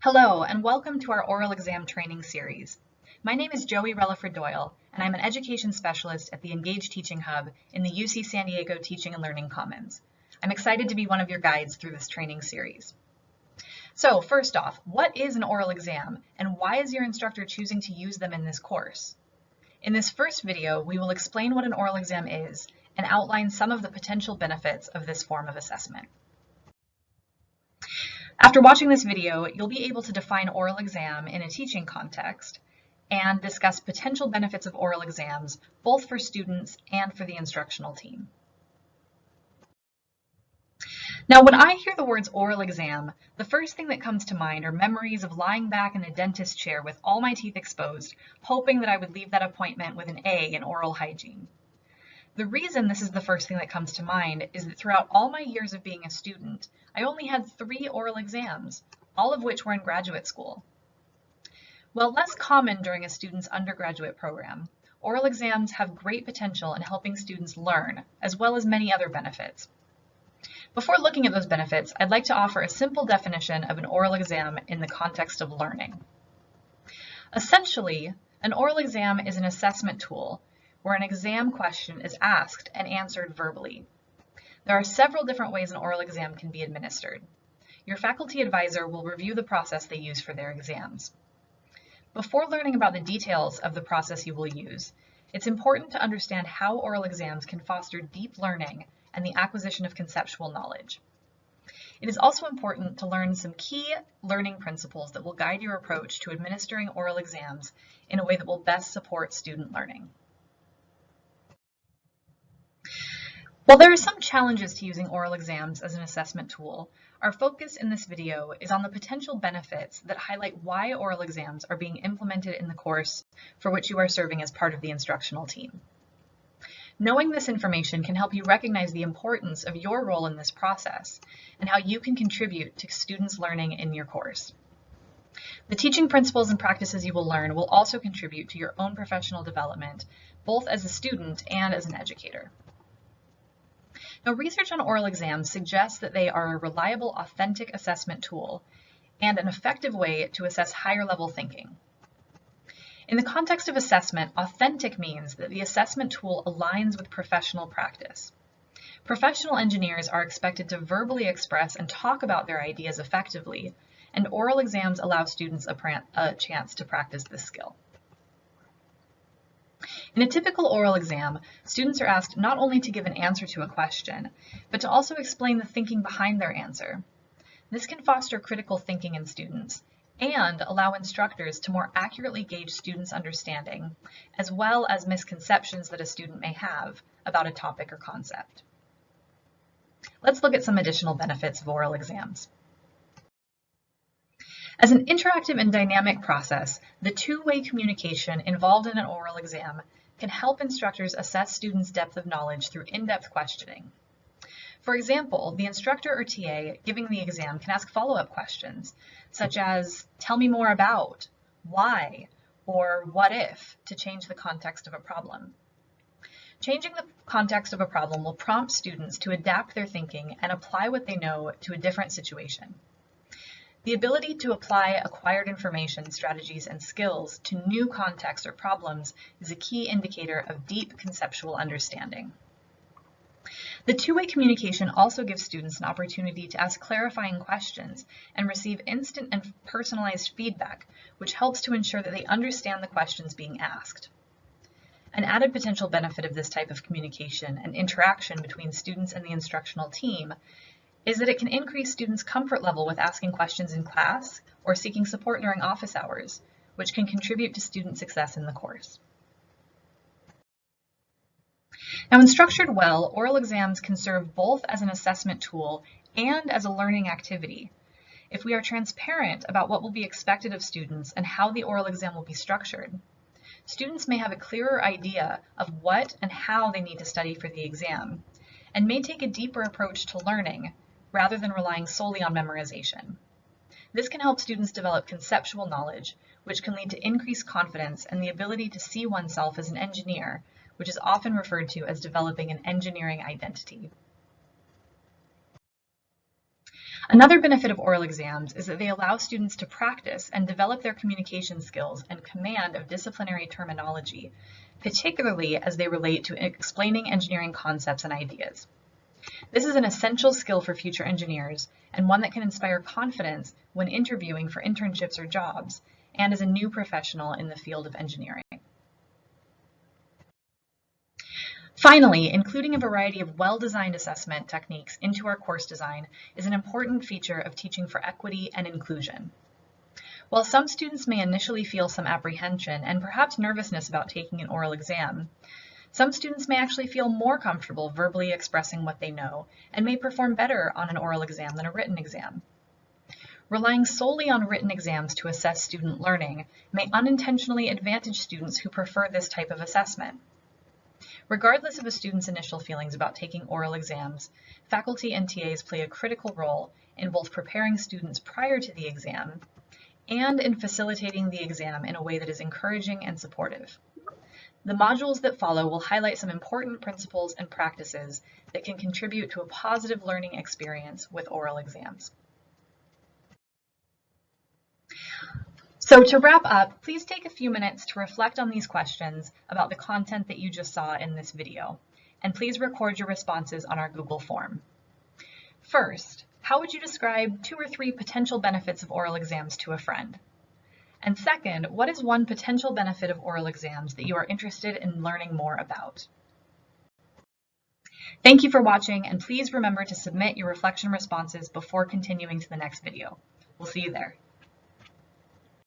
Hello, and welcome to our oral exam training series. My name is Joey Relaford-Doyle, and I'm an education specialist at the Engage Teaching Hub in the UC San Diego Teaching and Learning Commons. I'm excited to be one of your guides through this training series. So first off, what is an oral exam, and why is your instructor choosing to use them in this course? In this first video, we will explain what an oral exam is and outline some of the potential benefits of this form of assessment. After watching this video, you'll be able to define oral exam in a teaching context and discuss potential benefits of oral exams, both for students and for the instructional team. Now, when I hear the words oral exam, the first thing that comes to mind are memories of lying back in a dentist chair with all my teeth exposed, hoping that I would leave that appointment with an A in oral hygiene. The reason this is the first thing that comes to mind is that throughout all my years of being a student, I only had 3 oral exams, all of which were in graduate school. While less common during a student's undergraduate program, oral exams have great potential in helping students learn, as well as many other benefits. Before looking at those benefits, I'd like to offer a simple definition of an oral exam in the context of learning. Essentially, an oral exam is an assessment tool where an exam question is asked and answered verbally. There are several different ways an oral exam can be administered. Your faculty advisor will review the process they use for their exams. Before learning about the details of the process you will use, it's important to understand how oral exams can foster deep learning and the acquisition of conceptual knowledge. It is also important to learn some key learning principles that will guide your approach to administering oral exams in a way that will best support student learning. While there are some challenges to using oral exams as an assessment tool, our focus in this video is on the potential benefits that highlight why oral exams are being implemented in the course for which you are serving as part of the instructional team. Knowing this information can help you recognize the importance of your role in this process and how you can contribute to students' learning in your course. The teaching principles and practices you will learn will also contribute to your own professional development, both as a student and as an educator. Now, research on oral exams suggests that they are a reliable, authentic assessment tool and an effective way to assess higher level thinking. In the context of assessment, authentic means that the assessment tool aligns with professional practice. Professional engineers are expected to verbally express and talk about their ideas effectively, and oral exams allow students a chance to practice this skill. In a typical oral exam, students are asked not only to give an answer to a question, but to also explain the thinking behind their answer. This can foster critical thinking in students and allow instructors to more accurately gauge students' understanding, as well as misconceptions that a student may have about a topic or concept. Let's look at some additional benefits of oral exams. As an interactive and dynamic process, the two-way communication involved in an oral exam can help instructors assess students' depth of knowledge through in-depth questioning. For example, the instructor or TA giving the exam can ask follow-up questions, such as, tell me more about, why, or what if, to change the context of a problem. Changing the context of a problem will prompt students to adapt their thinking and apply what they know to a different situation. The ability to apply acquired information, strategies, and skills to new contexts or problems is a key indicator of deep conceptual understanding. The two-way communication also gives students an opportunity to ask clarifying questions and receive instant and personalized feedback, which helps to ensure that they understand the questions being asked. An added potential benefit of this type of communication and interaction between students and the instructional team is that it can increase students' comfort level with asking questions in class or seeking support during office hours, which can contribute to student success in the course. Now, when structured well, oral exams can serve both as an assessment tool and as a learning activity. If we are transparent about what will be expected of students and how the oral exam will be structured, students may have a clearer idea of what and how they need to study for the exam, and may take a deeper approach to learning rather than relying solely on memorization. This can help students develop conceptual knowledge, which can lead to increased confidence and the ability to see oneself as an engineer, which is often referred to as developing an engineering identity. Another benefit of oral exams is that they allow students to practice and develop their communication skills and command of disciplinary terminology, particularly as they relate to explaining engineering concepts and ideas. This is an essential skill for future engineers and one that can inspire confidence when interviewing for internships or jobs and as a new professional in the field of engineering. Finally, including a variety of well-designed assessment techniques into our course design is an important feature of teaching for equity and inclusion. While some students may initially feel some apprehension and perhaps nervousness about taking an oral exam, some students may actually feel more comfortable verbally expressing what they know and may perform better on an oral exam than a written exam. Relying solely on written exams to assess student learning may unintentionally advantage students who prefer this type of assessment. Regardless of a student's initial feelings about taking oral exams, faculty and TAs play a critical role in both preparing students prior to the exam and in facilitating the exam in a way that is encouraging and supportive. The modules that follow will highlight some important principles and practices that can contribute to a positive learning experience with oral exams. So to wrap up, please take a few minutes to reflect on these questions about the content that you just saw in this video, and please record your responses on our Google form. First, how would you describe 2 or 3 potential benefits of oral exams to a friend? And second, what is one potential benefit of oral exams that you are interested in learning more about? Thank you for watching, and please remember to submit your reflection responses before continuing to the next video. We'll see you there.